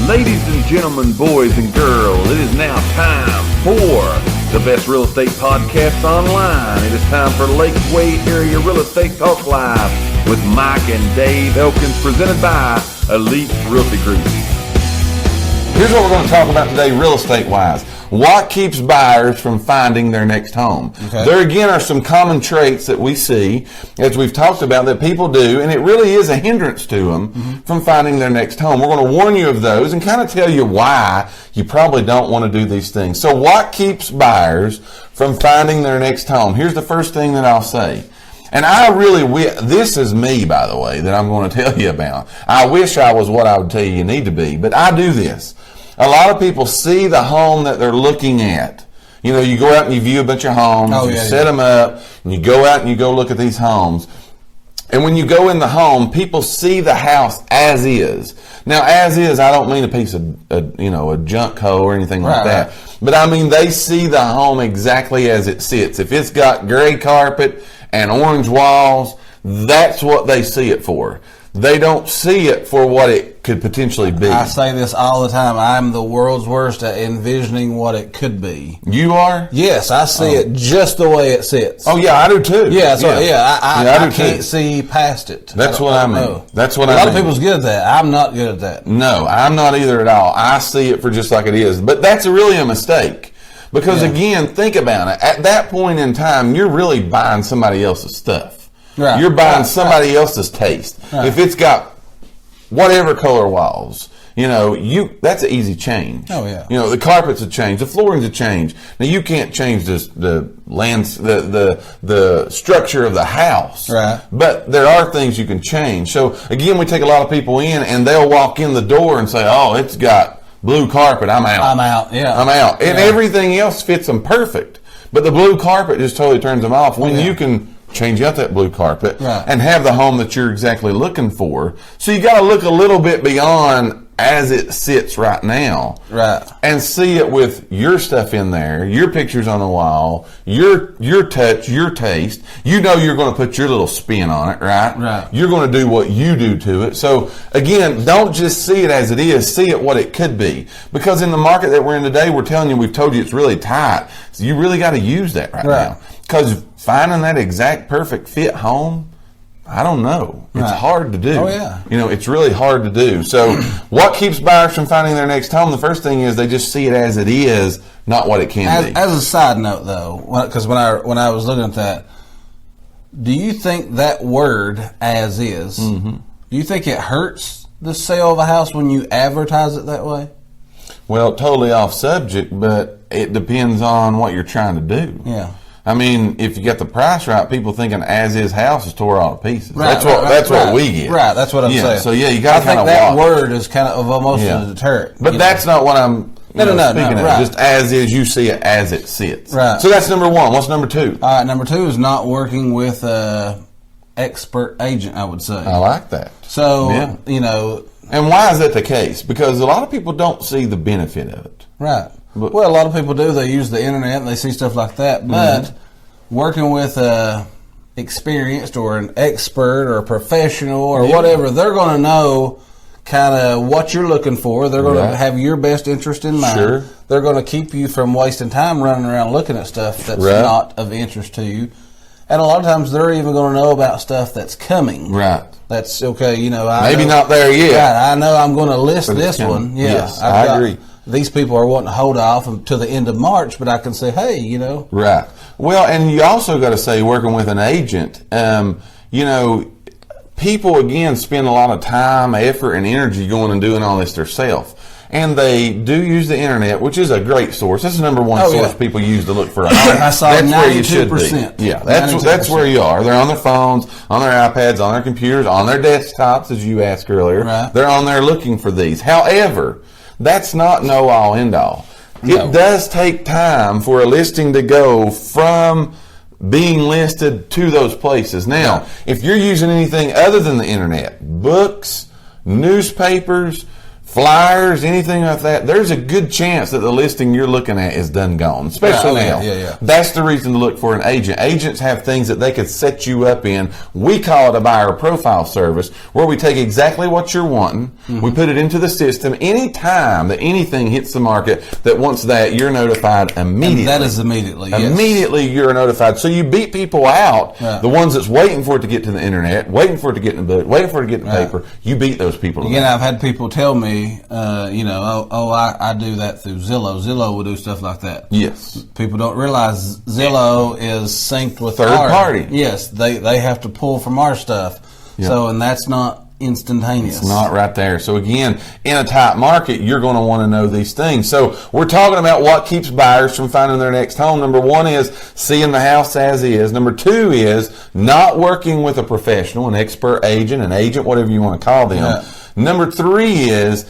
Ladies and gentlemen, boys and girls, it is now time for the best real estate podcast online. It is time for Lakeway Area Real Estate Talk Live with Mike and Dave Elkins, presented by Elite Realty Group. Here's what we're going to talk about today, real estate-wise. What keeps buyers from finding their next home? Okay. There again are some common traits that we see, as we've talked about, that people do, and it really is a hindrance to them from finding their next home. We're going to warn you of those and kind of tell you why you probably don't want to do these things. So what keeps buyers from finding their next home? Here's the first thing that I'll say. And this is me, by the way, that I'm going to tell you about. I wish I was what I would tell you need to be, but I do this. A lot of people see the home that they're looking at. You know, you go out and you view a bunch of homes, set them up, and you go out and you go look at these homes. And when you go in the home, people see the house as is. Now, as is, I don't mean a piece of, a junk hole or anything like that. But I mean, they see the home exactly as it sits. If it's got gray carpet and orange walls, that's what they see it for. They don't see it for what it could potentially be. I say this all the time. I'm the world's worst at envisioning what it could be. You are? Yes, I see it just the way it sits. Oh, yeah, I do too. Yeah, I can't see past it. That's what I mean. That's what I mean. A lot of people's good at that. I'm not good at that. No, I'm not either at all. I see it for just like it is. But that's really a mistake. Because, again, think about it. At that point in time, you're really buying somebody else's stuff. Right. You're buying somebody else's taste. Right. If it's got whatever color walls, that's an easy change. Oh yeah. The carpet's a change, the flooring's a change. Now you can't change the structure of the house. Right. But there are things you can change. So again, we take a lot of people in and they'll walk in the door and say, "Oh, it's got blue carpet. I'm out. I'm out. Yeah. I'm out." And everything else fits them perfect. But the blue carpet just totally turns them off when you can change out that blue carpet and have the home that you're exactly looking for. So you got to look a little bit beyond as it sits right now, and see it with your stuff in there, your pictures on the wall, your touch, your taste. You're going to put your little spin on it, right? You're going to do what you do to it. So again, don't just see it as it is. See it what it could be. Because in the market that we're in today, we've told you it's really tight. So you really got to use that right now. Because finding that exact perfect fit home, I don't know. It's hard to do. Oh, yeah. It's really hard to do. So what keeps buyers from finding their next home? The first thing is they just see it as it is, not what it can be. As a side note, though, because when I was looking at that, do you think that word, as is, do you think it hurts the sale of a house when you advertise it that way? Well, totally off subject, but it depends on what you're trying to do. Yeah. I mean, if you get the price right, people thinking as-is house is tore all to pieces. That's what we get. Right, that's what I'm saying. So, you got to kind of watch. I think that word is kind of almost a deterrent. But that's not what I'm speaking of. Right. Just as is, you see it as it sits. Right. So that's number one. What's number two? All right, number two is not working with an expert agent, I would say. I like that. So, And why is that the case? Because a lot of people don't see the benefit of it. Right. Well, a lot of people do. They use the internet and they see stuff like that. But working with a experienced or an expert or a professional or whatever, they're going to know kind of what you're looking for. They're going to have your best interest in mind. Sure. They're going to keep you from wasting time running around looking at stuff that's not of interest to you. And a lot of times they're even going to know about stuff that's coming. Right. That's okay. Maybe not there yet. Right, I know I'm going to list this one. Yeah, yes, I agree. These people are wanting to hold off until the end of March, but I can say, hey, Right. Well, and you also got to say, working with an agent, people, again, spend a lot of time, effort, and energy going and doing all this themselves. And they do use the internet, which is a great source. That's the number one source people use to look for a home. I saw that's 92%. Where you should be. Yeah, that's where you are. They're on their phones, on their iPads, on their computers, on their desktops, as you asked earlier. Right. They're on there looking for these. However, that's not know-all, end-all. It does take time for a listing to go from being listed to those places. Now, if you're using anything other than the internet, books, newspapers, flyers, anything like that, there's a good chance that the listing you're looking at is done gone, especially now. Yeah. That's the reason to look for an agent. Agents have things that they could set you up in. We call it a buyer profile service, where we take exactly what you're wanting, we put it into the system. Any time that anything hits the market that wants that, you're notified immediately. And that is immediately, yes. Immediately you're notified. So you beat people out, the ones that's waiting for it to get to the internet, waiting for it to get in the book, waiting for it to get in the paper. You beat those people. Again, I've had people tell me, I do that through Zillow. Zillow will do stuff like that. Yes. People don't realize Zillow is synced with third party. Yes, they have to pull from our stuff. Yep. So, and that's not instantaneous. It's not right there. So again, in a tight market, you're going to want to know these things. So we're talking about what keeps buyers from finding their next home. Number one is seeing the house as is. Number two is not working with a professional, an expert agent, an agent, whatever you want to call them. Yeah. Number three is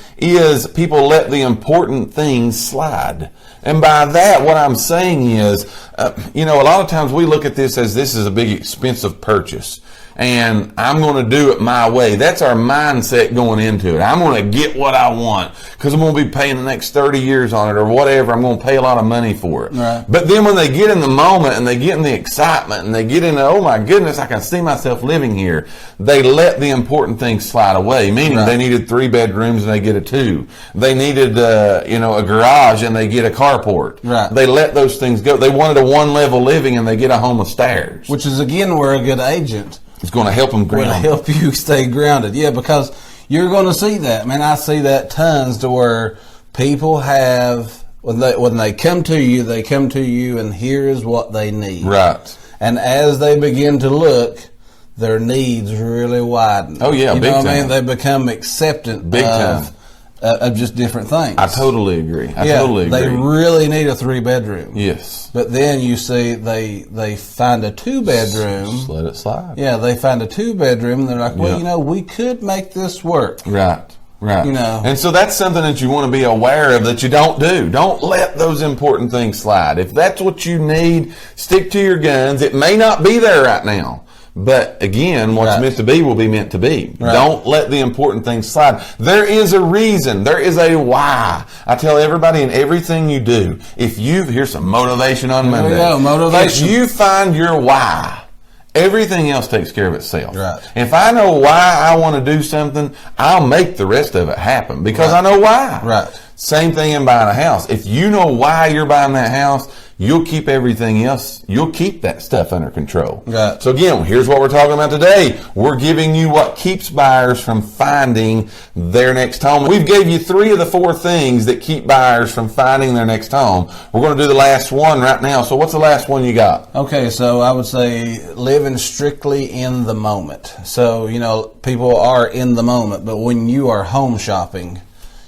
people let the important things slide. And by that, what I'm saying is, a lot of times we look at this as this is a big expensive purchase. And I'm going to do it my way. That's our mindset going into it. I'm going to get what I want because I'm going to be paying the next 30 years on it or whatever. I'm going to pay a lot of money for it. Right. But then when they get in the moment and they get in the excitement and they get into, oh my goodness, I can see myself living here, they let the important things slide away, meaning they needed 3 bedrooms and they get a 2. They needed, a garage and they get a carport. Right. They let those things go. They wanted a 1-level living and they get a home with stairs. Which is, again, where a good agent... It's going to help them ground. Going to help you stay grounded. Yeah, because you're going to see that. Man, I see that tons to where people have, when they come to you and here is what they need. Right. And as they begin to look, their needs really widen. Oh, yeah, you big know what time. I mean? They become acceptant big time. Of just different things. I totally agree. They really need a 3-bedroom. Yes. But then you see they find a 2-bedroom. Just let it slide. Yeah, they find a 2-bedroom and they're like, well, we could make this work. Right. And so that's something that you want to be aware of that you don't do. Don't let those important things slide. If that's what you need, stick to your guns. It may not be there right now. But again, what's meant to be will be meant to be. Right. Don't let the important things slide. There is a reason. There is a why. I tell everybody in everything you do, here's some motivation on Monday. There we go, motivation. If you find your why, everything else takes care of itself. Right. If I know why I want to do something, I'll make the rest of it happen because I know why. Right. Same thing in buying a house. If you know why you're buying that house, you'll keep everything else. You'll keep that stuff under control. Right. So again, here's what we're talking about today. We're giving you what keeps buyers from finding their next home. We've gave you 3 of the 4 things that keep buyers from finding their next home. We're going to do the last one right now. So what's the last one you got? Okay, so I would say living strictly in the moment. So, people are in the moment, but when you are home shopping,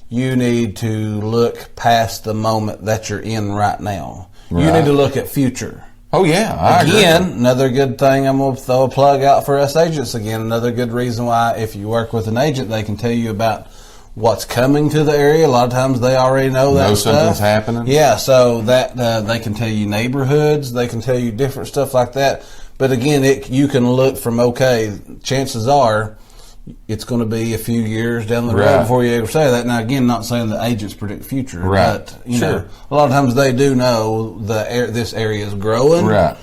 you need to look past the moment that you're in right now. Right. You need to look at future. Oh, yeah. I agree. Another good thing, I'm going to throw a plug out for us agents again. Another good reason why, if you work with an agent, they can tell you about what's coming to the area. A lot of times they already know that stuff. Something's happening. Yeah, so that they can tell you neighborhoods. They can tell you different stuff like that. But again, you can look from, chances are it's going to be a few years down the road before you ever say that. Now, again, not saying that agents predict future, but a lot of times they do know this area is growing. Right.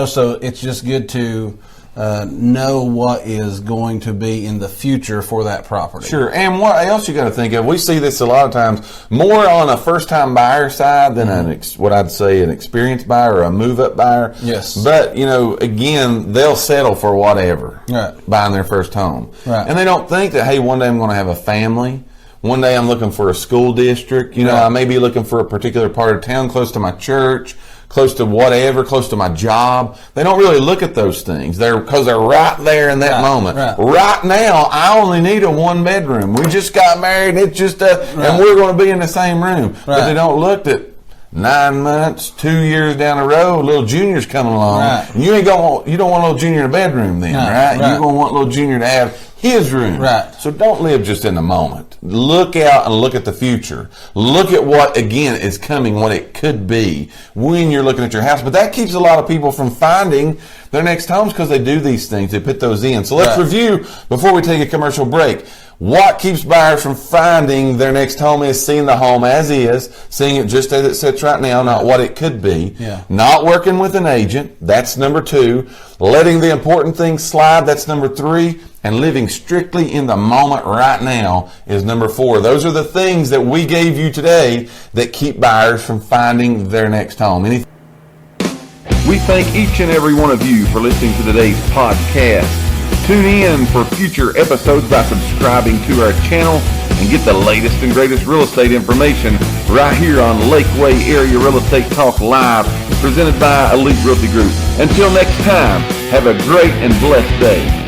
So it's just good to know what is going to be in the future for that property. Sure. And what else you got to think of? We see this a lot of times more on a first-time buyer side than what I'd say an experienced buyer or a move-up buyer. Yes. But, again, they'll settle for whatever buying their first home. Right. And they don't think that, hey, one day I'm going to have a family. One day I'm looking for a school district. I may be looking for a particular part of town close to my church, close to whatever, close to my job. They don't really look at those things. Because they're right there in that moment. Right now, I only need a 1-bedroom. We just got married, and it's just and we're going to be in the same room. But they don't look at 9 months, 2 years down the road, little junior's coming along. And you don't want little junior in a bedroom then, right? You're going to want little junior to have his room. Right. So don't live just in the moment. Look out and look at the future. Look at what, again, is coming, what it could be when you're looking at your house. But that keeps a lot of people from finding their next homes because they do these things. They put those in. So let's review before we take a commercial break. What keeps buyers from finding their next home is seeing the home as is, seeing it just as it sits right now, not what it could be. Yeah. Not working with an agent, that's number 2. Letting the important things slide, that's number 3. And living strictly in the moment right now is number 4. Those are the things that we gave you today that keep buyers from finding their next home. We thank each and every one of you for listening to today's podcast. Tune in for future episodes by subscribing to our channel and get the latest and greatest real estate information right here on Lakeway Area Real Estate Talk Live, presented by Elite Realty Group. Until next time, have a great and blessed day.